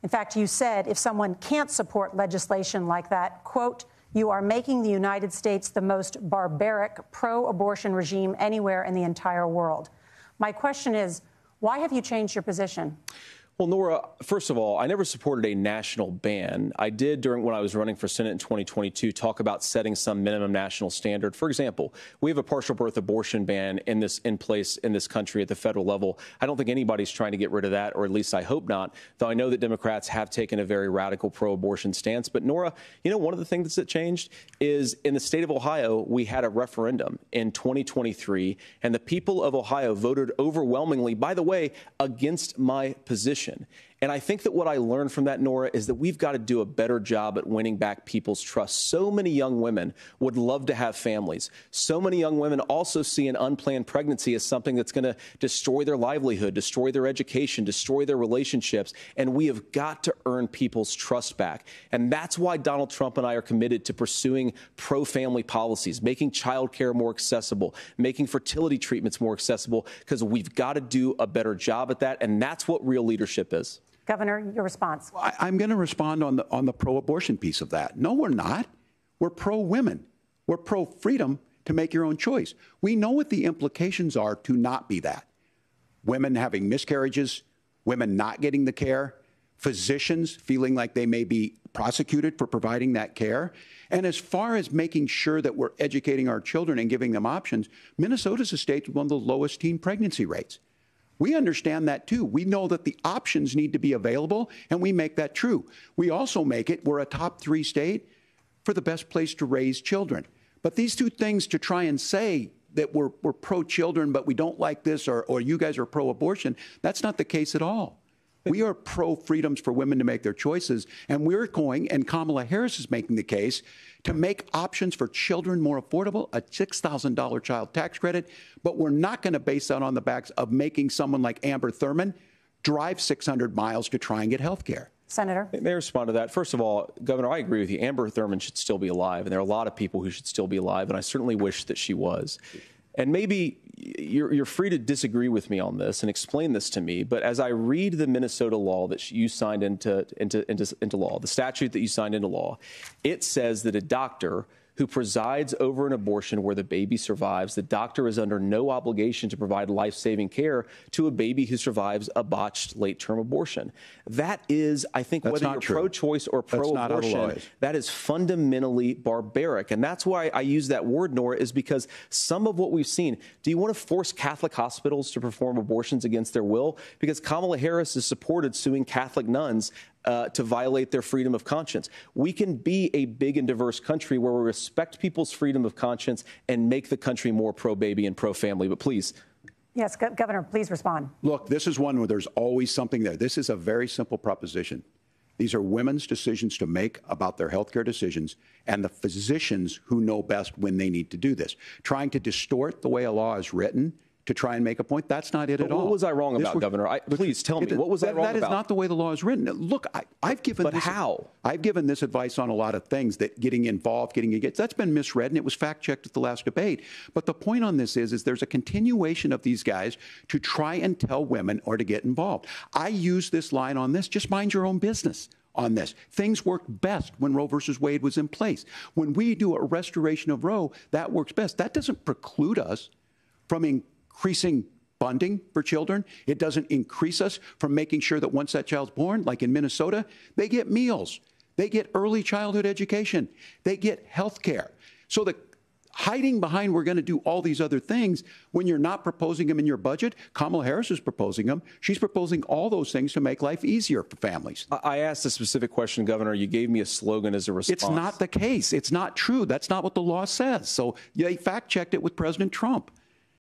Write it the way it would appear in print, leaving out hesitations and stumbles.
In fact, you said if someone can't support legislation like that, quote, you are making the United States the most barbaric pro-abortion regime anywhere in the entire world. My question is, why have you changed your position? Well, Nora, first of all, I never supported a national ban. I did when I was running for Senate in 2022 talk about setting some minimum national standard. For example, we have a partial birth abortion ban in place in this country at the federal level. I don't think anybody's trying to get rid of that, or at least I hope not, though I know that Democrats have taken a very radical pro-abortion stance. But Nora, you know, one of the things that changed is in the state of Ohio, we had a referendum in 2023, and the people of Ohio voted overwhelmingly, by the way, against my position. And I think that what I learned from that, Nora, is that we've got to do a better job at winning back people's trust. So many young women would love to have families. So many young women also see an unplanned pregnancy as something that's going to destroy their livelihood, destroy their education, destroy their relationships. And we have got to earn people's trust back. And that's why Donald Trump and I are committed to pursuing pro-family policies, making child care more accessible, making fertility treatments more accessible, because we've got to do a better job at that. And that's what real leadership is. Governor, your response. Well, I'm going to respond on the pro-abortion piece of that. No, we're not. We're pro-women. We're pro-freedom to make your own choice. We know what the implications are to not be that. Women having miscarriages, women not getting the care, physicians feeling like they may be prosecuted for providing that care. And as far as making sure that we're educating our children and giving them options, Minnesota's a state with one of the lowest teen pregnancy rates. We understand that, too. We know that the options need to be available, and we make that true. We also make it, we're a top 3 state for the best place to raise children. But these two things to try and say that we're pro-children, but we don't like this, or you guys are pro-abortion, that's not the case at all. We are pro-freedoms for women to make their choices, and we're going, and Kamala Harris is making the case, to make options for children more affordable, a $6,000 child tax credit, but we're not going to base that on the backs of making someone like Amber Thurman drive 600 miles to try and get health care. Senator? May I respond to that? First of all, Governor, I agree with you. Amber Thurman should still be alive, and there are a lot of people who should still be alive, and I certainly wish that she was. And maybe you're free to disagree with me on this and explain this to me, but as I read the Minnesota law that you signed into law, the statute that you signed into law, it says that a doctor who presides over an abortion where the baby survives, the doctor is under no obligation to provide life-saving care to a baby who survives a botched late-term abortion. That is, I think, whether you're pro-choice or pro-abortion, that is fundamentally barbaric. And that's why I use that word, Nora, is because some of what we've seen, do you want to force Catholic hospitals to perform abortions against their will? Because Kamala Harris has supported suing Catholic nuns to violate their freedom of conscience. We can be a big and diverse country where we respect people's freedom of conscience and make the country more pro-baby and pro-family. But please. Yes, Governor, please respond. Look, this is one where there's always something there. This is a very simple proposition. These are women's decisions to make about their health care decisions, and the physicians who know best when they need to do this. Trying to distort the way a law is written to try and make a point, that's not it at all. What was I wrong about, Governor? Please tell me, what was I wrong about? That is not the way the law is written. Look, I've given But how? I've given this advice on a lot of things, that getting involved, getting engaged, that's been misread, and it was fact-checked at the last debate. But the point on this is there's a continuation of these guys to try and tell women or to get involved. I use this line on this, just mind your own business on this. Things worked best when Roe versus Wade was in place. When we do a restoration of Roe, that works best. That doesn't preclude us from increasing funding for children. It doesn't increase us from making sure that once that child's born, like in Minnesota, they get meals, they get early childhood education, they get health care. So the hiding behind we're going to do all these other things when you're not proposing them in your budget, Kamala Harris is proposing them. She's proposing all those things to make life easier for families. I asked a specific question, Governor. You gave me a slogan as a response. It's not the case. It's not true. That's not what the law says. So they fact-checked it with President Trump.